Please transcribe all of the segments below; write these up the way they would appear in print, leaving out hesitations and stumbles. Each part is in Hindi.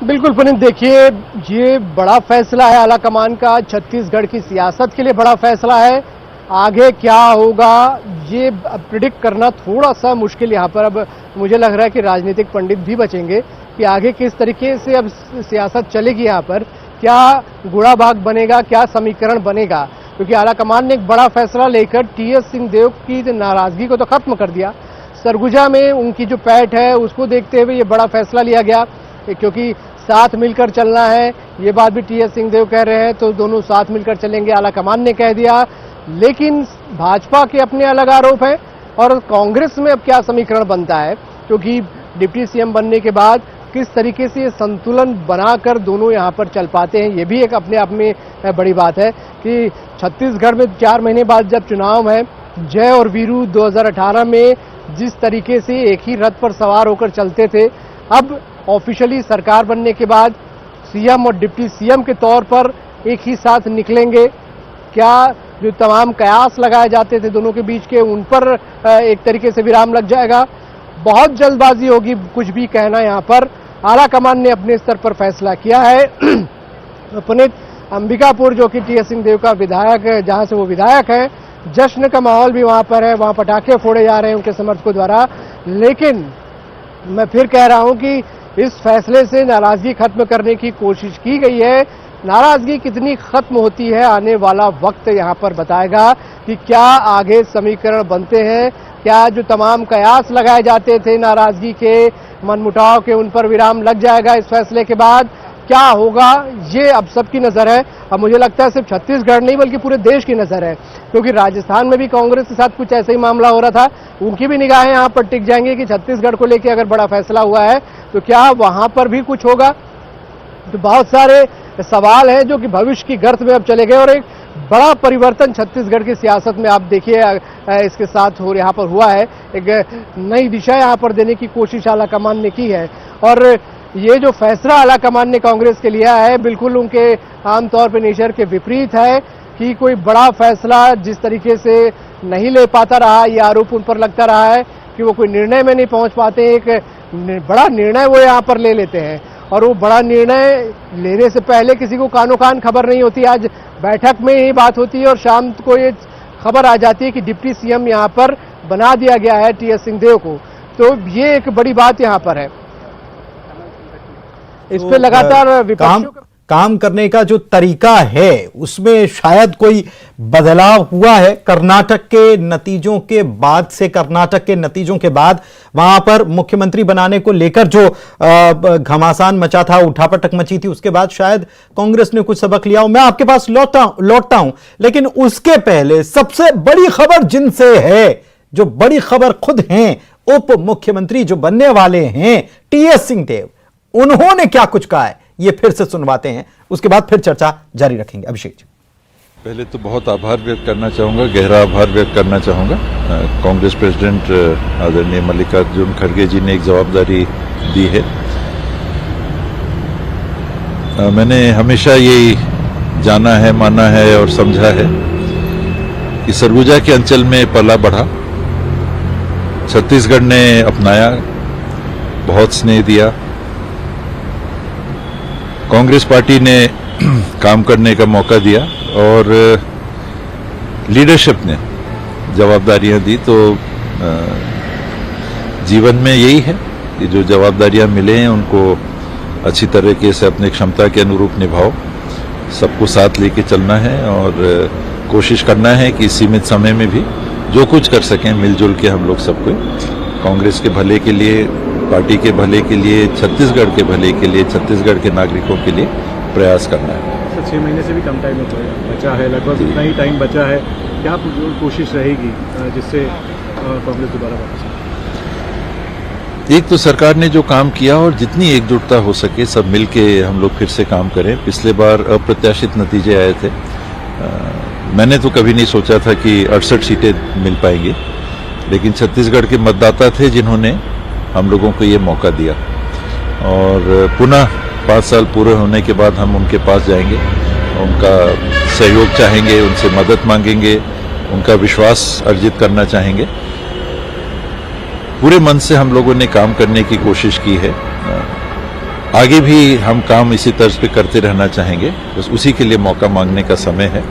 बिल्कुल पुनीत, देखिए ये बड़ा फैसला है आलाकमान का, छत्तीसगढ़ की सियासत के लिए बड़ा फैसला है। आगे क्या होगा ये प्रिडिक्ट करना थोड़ा सा मुश्किल यहाँ पर अब मुझे लग रहा है कि राजनीतिक पंडित भी बचेंगे कि आगे किस तरीके से अब सियासत चलेगी यहाँ पर, क्या गुड़ा भाग बनेगा, क्या समीकरण बनेगा। क्योंकि आलाकमान ने एक बड़ा फैसला लेकर टीएस सिंहदेव की नाराजगी को तो खत्म कर दिया। सरगुजा में उनकी जो पैठ है उसको देखते हुए ये बड़ा फैसला लिया गया, क्योंकि साथ मिलकर चलना है, ये बात भी टीएस सिंहदेव कह रहे हैं, तो दोनों साथ मिलकर चलेंगे, आलाकमान ने कह दिया। लेकिन भाजपा के अपने अलग आरोप हैं और कांग्रेस में अब क्या समीकरण बनता है, क्योंकि डिप्टी सीएम बनने के बाद किस तरीके से ये संतुलन बनाकर दोनों यहाँ पर चल पाते हैं, ये भी एक अपने आप में बड़ी बात है कि छत्तीसगढ़ में 4 महीने बाद जब चुनाव है, जय और वीरू 2018 में जिस तरीके से एक ही रथ पर सवार होकर चलते थे, अब ऑफिशियली सरकार बनने के बाद सीएम और डिप्टी सीएम के तौर पर एक ही साथ निकलेंगे। क्या जो तमाम कयास लगाए जाते थे दोनों के बीच के, उन पर एक तरीके से विराम लग जाएगा। बहुत जल्दबाजी होगी कुछ भी कहना यहाँ पर। आलाकमान ने अपने स्तर पर फैसला किया है। पुनीत, अंबिकापुर जो कि टीएस सिंहदेव का विधायक है, जहां से वो विधायक है, जश्न का माहौल भी वहां पर है, वहां पटाखे फोड़े जा रहे हैं उनके समर्थकों द्वारा। लेकिन मैं फिर कह रहा हूं कि इस फैसले से नाराजगी खत्म करने की कोशिश की गई है। नाराजगी कितनी खत्म होती है आने वाला वक्त यहां पर बताएगा कि क्या आगे समीकरण बनते हैं, क्या जो तमाम कयास लगाए जाते थे नाराजगी के, मनमुटाव के, उन पर विराम लग जाएगा इस फैसले के बाद, क्या होगा, ये अब सबकी नजर है। अब मुझे लगता है सिर्फ छत्तीसगढ़ नहीं बल्कि पूरे देश की नजर है, क्योंकि राजस्थान में भी कांग्रेस के साथ कुछ ऐसा ही मामला हो रहा था। उनकी भी निगाहें यहाँ पर टिक जाएंगी कि छत्तीसगढ़ को लेकर अगर बड़ा फैसला हुआ है तो क्या वहां पर भी कुछ होगा। तो बहुत सारे सवाल हैं जो कि भविष्य की गर्त में अब चले गए और एक बड़ा परिवर्तन छत्तीसगढ़ की सियासत में आप देखिए इसके साथ यहाँ पर हुआ है। एक नई दिशा यहाँ पर देने की कोशिश आलाकमान ने की है और ये जो फैसला आलाकमान ने कांग्रेस के लिया है बिल्कुल उनके आमतौर पर नेचर के विपरीत है कि कोई बड़ा फैसला जिस तरीके से नहीं ले पाता रहा, ये आरोप उन पर लगता रहा है कि वो कोई निर्णय में नहीं पहुंच पाते। एक बड़ा निर्णय वो यहाँ पर ले लेते हैं और वो बड़ा निर्णय लेने से पहले किसी को कानो कान खबर नहीं होती। आज बैठक में यही बात होती है और शाम को ये खबर आ जाती है कि डिप्टी सीएम यहाँ पर बना दिया गया है टीएस सिंहदेव को। तो ये एक बड़ी बात यहाँ पर है। इस पे लगातार काम करने का जो तरीका है उसमें शायद कोई बदलाव हुआ है। कर्नाटक के नतीजों के बाद से, कर्नाटक के नतीजों के बाद वहां पर मुख्यमंत्री बनाने को लेकर जो घमासान मचा था, उठापटक मची थी, उसके बाद शायद कांग्रेस ने कुछ सबक लिया हो। मैं आपके पास लौटता हूं, लेकिन उसके पहले सबसे बड़ी खबर जिनसे है, जो बड़ी खबर खुद हैं उप मुख्यमंत्री जो बनने वाले हैं टीएस सिंहदेव, उन्होंने क्या कुछ कहा है ये फिर से सुनवाते हैं, उसके बाद फिर चर्चा जारी रखेंगे। अभिषेक जी, पहले तो बहुत आभार व्यक्त करना चाहूंगा, गहरा आभार व्यक्त करना चाहूंगा। कांग्रेस प्रेसिडेंट आदरणीय मल्लिकार्जुन खड़गे जी ने एक जवाबदारी दी है। मैंने हमेशा यही जाना है, माना है और समझा है कि सरगुजा के अंचल में पला बढ़ा, छत्तीसगढ़ ने अपनाया, बहुत स्नेह दिया। कांग्रेस पार्टी ने काम करने का मौका दिया और लीडरशिप ने जवाबदारियां दी। तो जीवन में यही है कि जो जवाबदारियां मिले हैं उनको अच्छी तरीके से अपनी क्षमता के अनुरूप निभाओ, सबको साथ लेके चलना है और कोशिश करना है कि सीमित समय में भी जो कुछ कर सकें मिलजुल के हम लोग सबको, कांग्रेस के भले के लिए, पार्टी के भले के लिए, छत्तीसगढ़ के भले के लिए, छत्तीसगढ़ के नागरिकों के लिए प्रयास करना है। 6 महीने से भी कम टाइम बचा है, लगभग उतना ही टाइम बचा है। क्या कोशिश रहेगी जिससे कांग्रेस दोबारा वापस आए? एक तो सरकार ने जो काम किया और जितनी एकजुटता हो सके सब मिलके हम लोग फिर से काम करें। पिछले बार अप्रत्याशित नतीजे आए थे। मैंने तो कभी नहीं सोचा था कि 68 सीटें मिल पाएंगी, लेकिन छत्तीसगढ़ के मतदाता थे जिन्होंने हम लोगों को ये मौका दिया और पुनः 5 साल पूरे होने के बाद हम उनके पास जाएंगे, उनका सहयोग चाहेंगे, उनसे मदद मांगेंगे, उनका विश्वास अर्जित करना चाहेंगे। पूरे मन से हम लोगों ने काम करने की कोशिश की है। आगे भी हम काम इसी तर्ज पे करते रहना चाहेंगे, बस उसी के लिए मौका मांगने का समय है।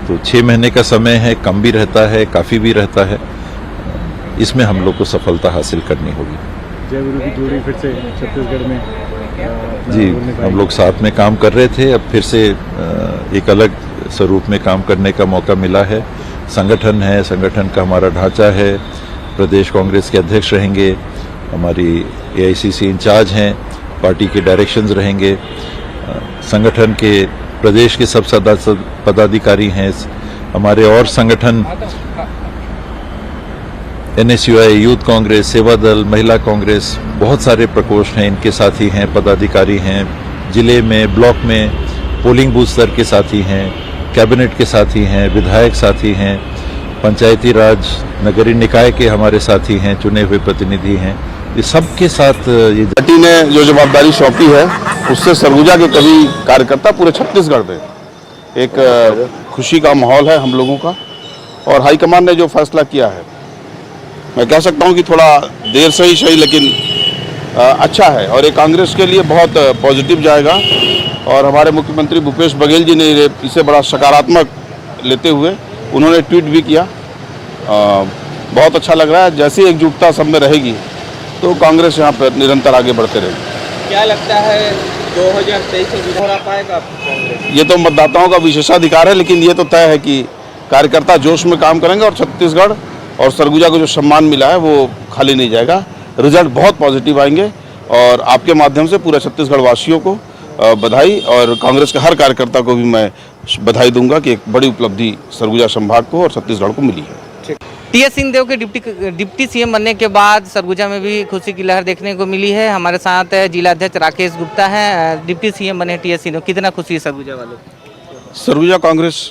तो 6 महीने का समय है, कम भी रहता है, काफ़ी भी रहता है, इसमें हम लोग को सफलता हासिल करनी होगी। जय गुरु की जोड़ी फिर से छत्तीसगढ़ में जी, हम लोग साथ में काम कर रहे थे, अब फिर से एक अलग स्वरूप में काम करने का मौका मिला है। संगठन है, संगठन का हमारा ढांचा है, प्रदेश कांग्रेस के अध्यक्ष रहेंगे, हमारी एआईसीसी इंचार्ज हैं, पार्टी के डायरेक्शंस रहेंगे, संगठन के प्रदेश के सब पदाधिकारी हैं, हमारे और संगठन एनएसयूआई, यूथ कांग्रेस, सेवा दल, महिला कांग्रेस, बहुत सारे प्रकोष्ठ हैं, इनके साथी हैं, पदाधिकारी हैं, जिले में, ब्लॉक में, पोलिंग बूथ स्तर के साथी हैं, कैबिनेट के साथी हैं, विधायक साथी हैं, पंचायती राज नगरीय निकाय के हमारे साथी हैं, चुने हुए प्रतिनिधि हैं, ये सबके साथ ये पार्टी ने जो जवाबदारी सौंपी है उससे सरगुजा के कभी कार्यकर्ता पूरे छत्तीसगढ़ में एक खुशी का माहौल है हम लोगों का। और हाईकमान ने जो फैसला किया है, मैं कह सकता हूं कि थोड़ा देर से ही सही लेकिन अच्छा है और ये कांग्रेस के लिए बहुत पॉजिटिव जाएगा। और हमारे मुख्यमंत्री भूपेश बघेल जी ने इसे बड़ा सकारात्मक लेते हुए उन्होंने ट्वीट भी किया। बहुत अच्छा लग रहा है, जैसी एकजुटता सब में रहेगी तो कांग्रेस यहाँ पर निरंतर आगे बढ़ते रहेगी। क्या लगता है 2023 में विधायक आ पाएगा कांग्रेस? ये तो मतदाताओं का विशेषाधिकार है, लेकिन ये तो तय है कि कार्यकर्ता जोश में काम करेंगे और छत्तीसगढ़ और सरगुजा को जो सम्मान मिला है वो खाली नहीं जाएगा। रिजल्ट बहुत पॉजिटिव आएंगे और आपके माध्यम से पूरे छत्तीसगढ़ वासियों को बधाई और कांग्रेस के हर कार्यकर्ता को भी मैं बधाई दूंगा कि एक बड़ी उपलब्धि सरगुजा संभाग को और छत्तीसगढ़ को मिली है। टीएस सिंहदेव के डिप्टी सीएम बनने के बाद सरगुजा में भी खुशी की लहर देखने को मिली है। हमारे साथ जिला अध्यक्ष राकेश गुप्ता हैं, डिप्टी सीएम बने टीएस सिंहदेव, कितना खुशी है सरगुजा वालों को? सरगुजा कांग्रेस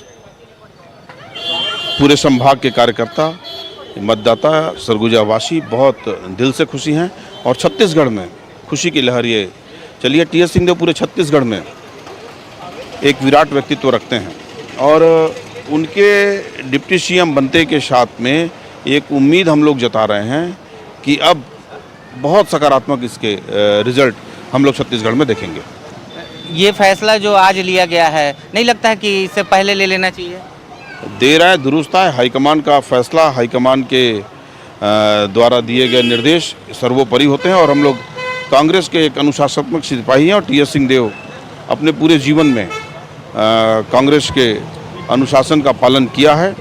पूरे संभाग के कार्यकर्ता, मतदाता, सरगुजा वासी बहुत दिल से खुशी हैं और छत्तीसगढ़ में खुशी की लहर ये चलिए। टीएस सिंहदेव पूरे छत्तीसगढ़ में एक विराट व्यक्तित्व रखते हैं और उनके डिप्टी सीएम बनते के साथ में एक उम्मीद हम लोग जता रहे हैं कि अब बहुत सकारात्मक इसके रिजल्ट हम लोग छत्तीसगढ़ में देखेंगे। ये फैसला जो आज लिया गया है, नहीं लगता है कि इससे पहले ले लेना चाहिए? देर है दुरुस्त है, हाईकमान का फैसला, हाईकमान के द्वारा दिए गए निर्देश सर्वोपरि होते हैं और हम लोग कांग्रेस के एक अनुशासनात्मक सिपाही हैं और टीएस सिंहदेव अपने पूरे जीवन में कांग्रेस के अनुशासन का पालन किया है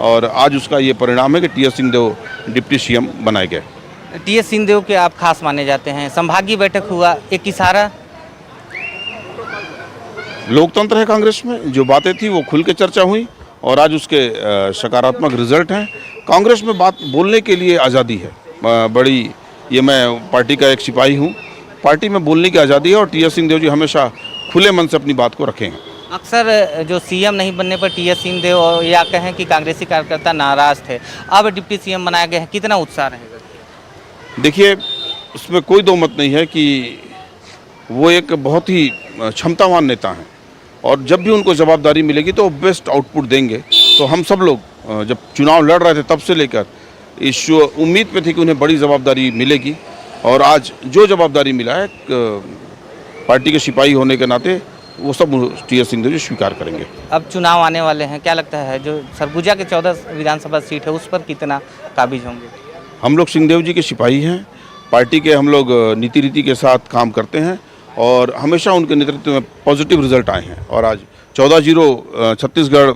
और आज उसका ये परिणाम है कि टीएस सिंहदेव डिप्टी सीएम बनाए गए। टीएस सिंहदेव के आप खास माने जाते हैं, संभागीय बैठक हुआ, एक इशारा। लोकतंत्र है कांग्रेस में, जो बातें थी वो खुल के चर्चा हुई और आज उसके सकारात्मक रिजल्ट हैं। कांग्रेस में बात बोलने के लिए आज़ादी है बड़ी, ये मैं पार्टी का एक सिपाही हूँ, पार्टी में बोलने की आज़ादी है और टीएस सिंहदेव जी हमेशा खुले मन से अपनी बात को रखे हैं। अक्सर जो सीएम नहीं बनने पर टीएस सिंहदेव या कहें कि कांग्रेसी कार्यकर्ता नाराज थे, अब डिप्टी सीएम बनाया गया है, कितना उत्साह रहेगा? देखिए, उसमें कोई दो मत नहीं है कि वो एक बहुत ही क्षमतावान नेता हैं और जब भी उनको जवाबदारी मिलेगी तो बेस्ट आउटपुट देंगे। तो हम सब लोग जब चुनाव लड़ रहे थे तब से लेकर इस उम्मीद पे थी कि उन्हें बड़ी जवाबदारी मिलेगी और आज जो जवाबदारी मिला है पार्टी के सिपाही होने के नाते वो सब टीएस सिंहदेव जी स्वीकार करेंगे। अब चुनाव आने वाले हैं, क्या लगता है जो सरगुजा के 14 विधानसभा सीट है उस पर कितना काबिज होंगे? हम लोग सिंहदेव जी के सिपाही हैं, पार्टी के हम लोग नीति रीति के साथ काम करते हैं और हमेशा उनके नेतृत्व में पॉजिटिव रिजल्ट आए हैं और आज 14-0 छत्तीसगढ़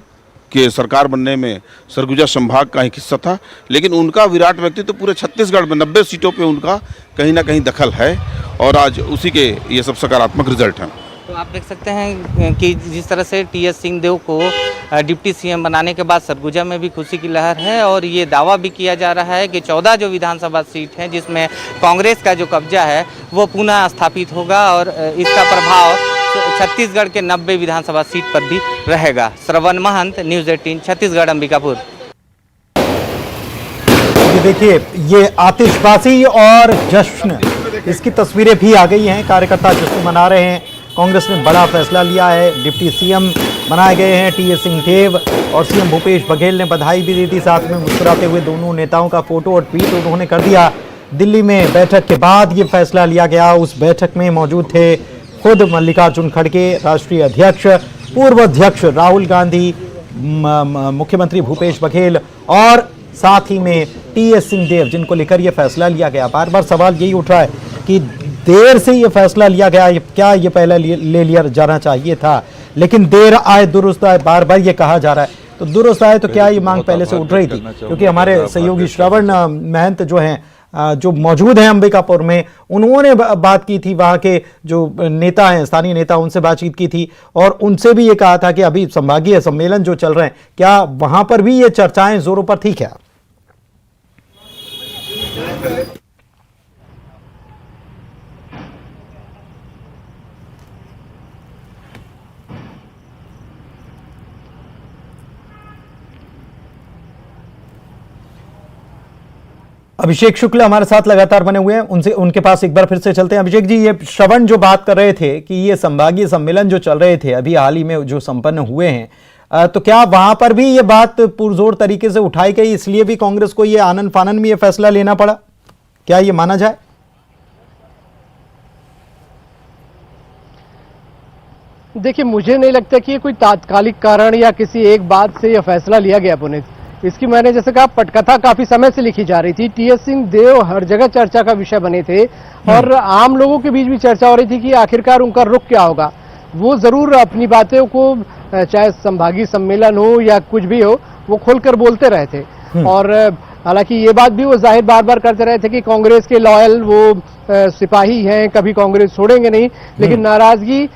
के सरकार बनने में सरगुजा संभाग का एक हिस्सा था, लेकिन उनका विराट व्यक्तित्व तो पूरे छत्तीसगढ़ में 90 सीटों पे उनका कहीं ना कहीं दखल है और आज उसी के ये सब सकारात्मक रिजल्ट हैं। तो आप देख सकते हैं कि जिस तरह से टीएस सिंहदेव को डिप्टी सीएम बनाने के बाद सरगुजा में भी खुशी की लहर है और ये दावा भी किया जा रहा है कि 14 जो विधानसभा सीट हैं जिसमें कांग्रेस का जो कब्जा है वो पुनः स्थापित होगा और इसका प्रभाव छत्तीसगढ़ के 90 विधानसभा सीट पर भी रहेगा। श्रवण महंत, न्यूज़ 18, छत्तीसगढ़, अंबिकापुर। देखिए, ये आतिशबाजी और जश्न, इसकी तस्वीरें भी आ गई हैं। कार्यकर्ता जश्न मना रहे हैं। कांग्रेस ने बड़ा फैसला लिया है, डिप्टी सीएम बनाए गए हैं टीएस सिंहदेव और सीएम भूपेश बघेल ने बधाई भी दी थी। साथ में मुस्कुराते हुए दोनों नेताओं का फोटो और ट्वीट उन्होंने कर दिया। दिल्ली में बैठक के बाद ये फैसला लिया गया। उस बैठक में मौजूद थे खुद मल्लिकार्जुन खड़गे, राष्ट्रीय अध्यक्ष, पूर्व अध्यक्ष राहुल गांधी, मुख्यमंत्री भूपेश बघेल और साथ ही में टीएस सिंहदेव, जिनको लेकर यह फैसला लिया गया। बार बार सवाल यही उठ रहा है कि देर से यह फैसला लिया गया, क्या ये पहले ले लिया जाना चाहिए था? लेकिन देर आए दुरुस्त आए, बार बार ये कहा जा रहा है। तो दुरुस्त आए तो क्या ये मांग पहले से उठ रही थी? क्योंकि हमारे सहयोगी श्रवण महंत जो हैं, जो मौजूद हैं अंबिकापुर में, उन्होंने बात की थी, वहां के जो नेता हैं, स्थानीय नेता, उनसे बातचीत की थी और उनसे भी ये कहा था कि अभी संभागीय सम्मेलन जो चल रहे हैं, क्या वहां पर भी ये चर्चाएं जोरों पर थी क्या? अभिषेक शुक्ल हमारे साथ लगातार बने हुए हैं, उनके पास एक बार फिर से चलते हैं। अभिषेक जी, ये श्रवण जो बात कर रहे थे कि ये संभागीय सम्मेलन जो चल रहे थे अभी हाल ही में जो संपन्न हुए हैं, तो क्या वहां पर भी ये बात पुरजोर तरीके से उठाई गई, इसलिए भी कांग्रेस को ये आनन फानन में ये फैसला लेना पड़ा? क्या ये माना जाए? देखिए, मुझे नहीं लगता कि ये कोई तात्कालिक कारण या किसी एक बात से यह फैसला लिया गया पुनीत। इसकी मैंने जैसे कहा पटकथा काफी समय से लिखी जा रही थी। टीएस सिंहदेव हर जगह चर्चा का विषय बने थे और आम लोगों के बीच भी चर्चा हो रही थी कि आखिरकार उनका रुख क्या होगा। वो जरूर अपनी बातों को, चाहे संभागीय सम्मेलन हो या कुछ भी हो, वो खोलकर बोलते रहे थे। और हालांकि ये बात भी वो जाहिर बार बार करते रहे थे कि कांग्रेस के लॉयल वो सिपाही हैं, कभी कांग्रेस छोड़ेंगे नहीं। लेकिन नाराजगी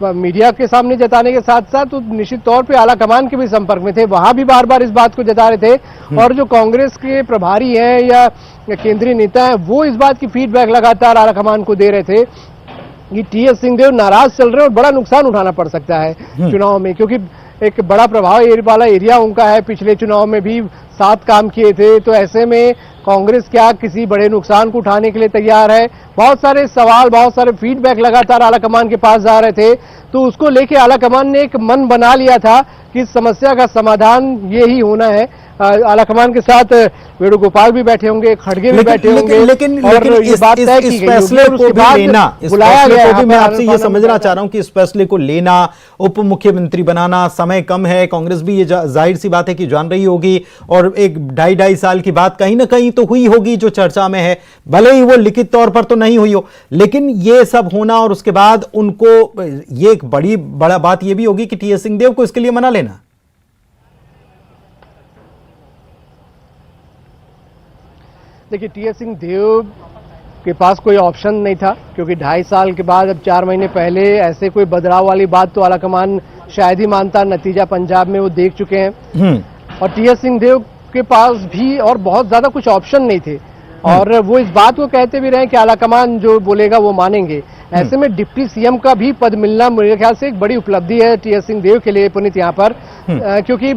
मीडिया के सामने जताने के साथ साथ तो निश्चित तौर पे आला कमान के भी संपर्क में थे, वहां भी बार बार इस बात को जता रहे थे। और जो कांग्रेस के प्रभारी हैं या केंद्रीय नेता हैं, वो इस बात की फीडबैक लगातार आला कमान को दे रहे थे कि टीएस सिंहदेव नाराज चल रहे हैं और बड़ा नुकसान उठाना पड़ सकता है चुनाव में, क्योंकि एक बड़ा प्रभाव वाला एरिया उनका है। पिछले चुनाव में भी साथ काम किए थे, तो ऐसे में कांग्रेस क्या किसी बड़े नुकसान को उठाने के लिए तैयार है? बहुत सारे सवाल, बहुत सारे फीडबैक लगातार आला कमान के पास जा रहे थे। तो उसको लेके आला कमान ने एक मन बना लिया था कि इस समस्या का समाधान ये ही होना है। आला कमान के साथ वेणुगोपाल भी बैठे होंगे, खड़गे भी बैठे होंगे। लेकिन इस फैसले को भी लेना, इस फैसले को भी मैं आपसे ये समझना चाह रहा हूं कि इस फैसले को लेना, उप मुख्यमंत्री बनाना, समय कम है, कांग्रेस भी ये जाहिर सी बात है कि जान रही होगी और एक 2.5 साल की बात कहीं ना कहीं तो हुई होगी जो चर्चा में है, भले ही वो लिखित तौर पर तो नहीं हुई हो, लेकिन ये सब होना और उसके बाद उनको ये एक बड़ा बात ये भी होगी कि टीएस सिंहदेव को इसके लिए मना लेना। देखिए, टीएस सिंहदेव के पास कोई ऑप्शन नहीं था, क्योंकि 2.5 साल के बाद, अब 4 महीने पहले ऐसे कोई बदलाव वाली बात तो आलाकमान शायद ही मानता। नतीजा पंजाब में वो देख चुके हैं और टीएस सिंहदेव के पास भी और बहुत ज्यादा कुछ ऑप्शन नहीं थे। और वो इस बात को कहते भी रहे कि आलाकमान जो बोलेगा वो मानेंगे। ऐसे में डिप्टी सीएम का भी पद मिलना मेरे ख्याल से एक बड़ी उपलब्धि है टीएस सिंहदेव के लिए पुनीत यहाँ पर, क्योंकि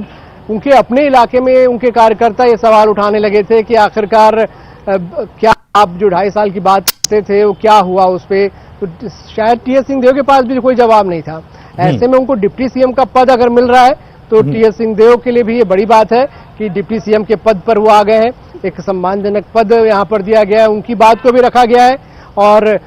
उनके अपने इलाके में उनके कार्यकर्ता ये सवाल उठाने लगे थे कि आखिरकार क्या आप जो 2.5 साल की बात करते थे वो क्या हुआ उस पे। तो शायद टीएस सिंहदेव के पास भी कोई जवाब नहीं था। ऐसे में उनको डिप्टी सीएम का पद अगर मिल रहा है तो टीएस सिंहदेव के लिए भी ये बड़ी बात है कि डिप्टी सीएम के पद पर वो आ गए हैं। एक सम्मानजनक पद यहाँ पर दिया गया है, उनकी बात को भी रखा गया है और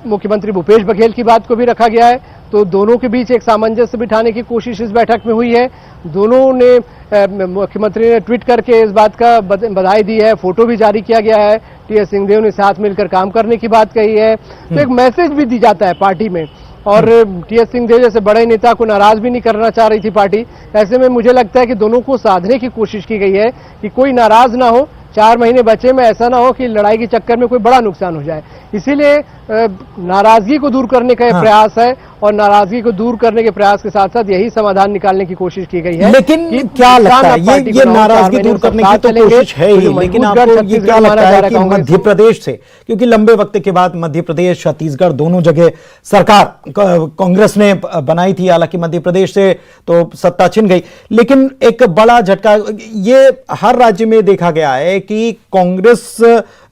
मुख्यमंत्री भूपेश बघेल की बात को भी रखा गया है। तो दोनों के बीच एक सामंजस्य बिठाने की कोशिश इस बैठक में हुई है। दोनों ने, मुख्यमंत्री ने ट्वीट करके इस बात का बधाई दी है, फोटो भी जारी किया गया है। टीएस सिंहदेव ने साथ मिलकर काम करने की बात कही है। तो एक मैसेज भी दी जाता है पार्टी में। और टीएस सिंहदेव जैसे बड़े नेता को नाराज भी नहीं करना चाह रही थी पार्टी। ऐसे में मुझे लगता है कि दोनों को साधने की कोशिश की गई है कि कोई नाराज ना हो। 4 महीने बचे में ऐसा ना हो कि लड़ाई के चक्कर में कोई बड़ा नुकसान हो जाए। इसीलिए नाराजगी को दूर करने का यह प्रयास है और नाराजगी को दूर करने के प्रयास के साथ साथ यही समाधान निकालने की कोशिश की गई है। लेकिन क्या लगता है, ये नाराजगी दूर करने की तो कोशिश है ही, लेकिन आपको ये क्या लगता है कि मध्य प्रदेश से, क्योंकि लंबे वक्त के बाद मध्य प्रदेश, छत्तीसगढ़ दोनों जगह सरकार कांग्रेस ने बनाई थी, हालांकि मध्य प्रदेश से तो सत्ता छिन गई, लेकिन एक बड़ा झटका ये हर राज्य में देखा गया है कि कांग्रेस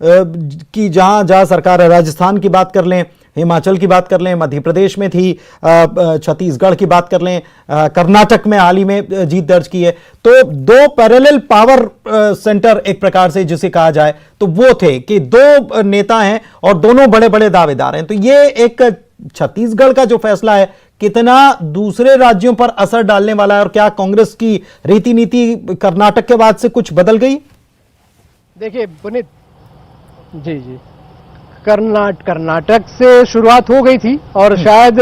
की जहां सरकार है, राजस्थान की बात कर लें, हिमाचल की बात कर लें, मध्य प्रदेश में थी, छत्तीसगढ़ की बात कर लें, कर्नाटक में हाल ही में जीत दर्ज की है। तो दो पैरेलल पावर सेंटर एक प्रकार से जिसे कहा जाए तो वो थे कि दो नेता हैं और दोनों बड़े बड़े दावेदार हैं। तो ये एक छत्तीसगढ़ का जो फैसला है कितना दूसरे राज्यों पर असर डालने वाला है, और क्या कांग्रेस की रीति नीति कर्नाटक के बाद से कुछ बदल गई? देखिए पुनीत जी कर्नाटक से शुरुआत हो गई थी और शायद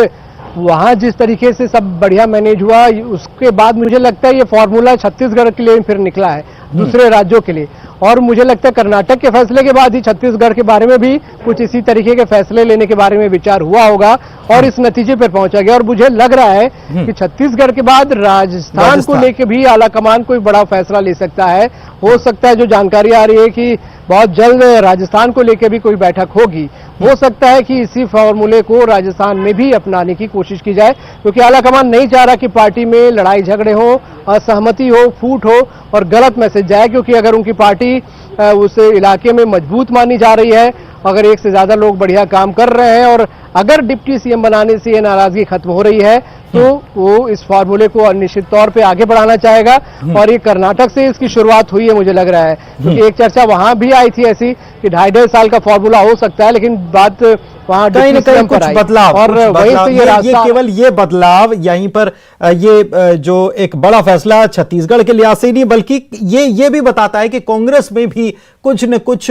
वहां जिस तरीके से सब बढ़िया मैनेज हुआ, उसके बाद मुझे लगता है ये फॉर्मूला छत्तीसगढ़ के लिए फिर निकला है दूसरे राज्यों के लिए। और मुझे लगता है कर्नाटक के फैसले के बाद ही छत्तीसगढ़ के बारे में भी कुछ इसी तरीके के फैसले लेने के बारे में विचार हुआ होगा और इस नतीजे पर पहुंचा गया। और मुझे लग रहा है कि छत्तीसगढ़ के बाद राजस्थान को लेकर भी आला कमान कोई बड़ा फैसला ले सकता है। हो सकता है, जो जानकारी आ रही है कि बहुत जल्द राजस्थान को लेकर भी कोई बैठक होगी। हो सकता है कि इसी फॉर्मूले को राजस्थान में भी अपनाने की कोशिश की जाए, क्योंकि आलाकमान नहीं चाह रहा कि पार्टी में लड़ाई झगड़े हो, असहमति हो, फूट हो और गलत मैसेज जाए। क्योंकि अगर उनकी पार्टी उस इलाके में मजबूत मानी जा रही है, अगर एक से ज्यादा लोग बढ़िया काम कर रहे हैं और अगर डिप्टी सीएम बनाने से ये नाराजगी खत्म हो रही है, तो वो इस फार्मूले को निश्चित तौर पे आगे बढ़ाना चाहेगा। और ये कर्नाटक से इसकी शुरुआत हुई है मुझे लग रहा है, क्योंकि एक चर्चा वहां भी आई थी ऐसी कि 2.5 साल का फार्मूला हो सकता है, लेकिन बात वहां कहीं न कहीं कुछ बदलाव, और वहीं से ये केवल ये बदलाव यहीं पर ये जो एक बड़ा फैसला छत्तीसगढ़ के लिहाज से ही नहीं, बल्कि ये भी बताता है कि कांग्रेस में भी कुछ न कुछ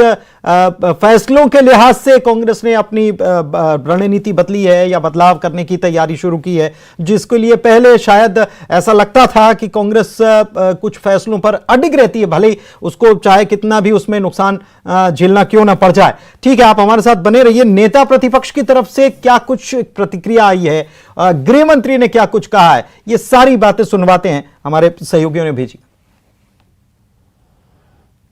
फैसलों के लिहाज से कांग्रेस ने अपनी रणनीति बदली है या बदलाव करने की तैयारी शुरू की है, जिसके लिए पहले शायद ऐसा लगता था कि कांग्रेस कुछ फैसलों पर अडिग रहती है, भले ही उसको चाहे कितना भी उसमें नुकसान झेलना क्यों ना पड़ जाए। ठीक है, आप हमारे साथ बने रहिए। नेता प्रतिपक्ष की तरफ से क्या कुछ प्रतिक्रिया आई है, गृह मंत्री ने क्या कुछ कहा है, ये सारी बातें सुनवाते हैं, हमारे सहयोगियों ने भेजी।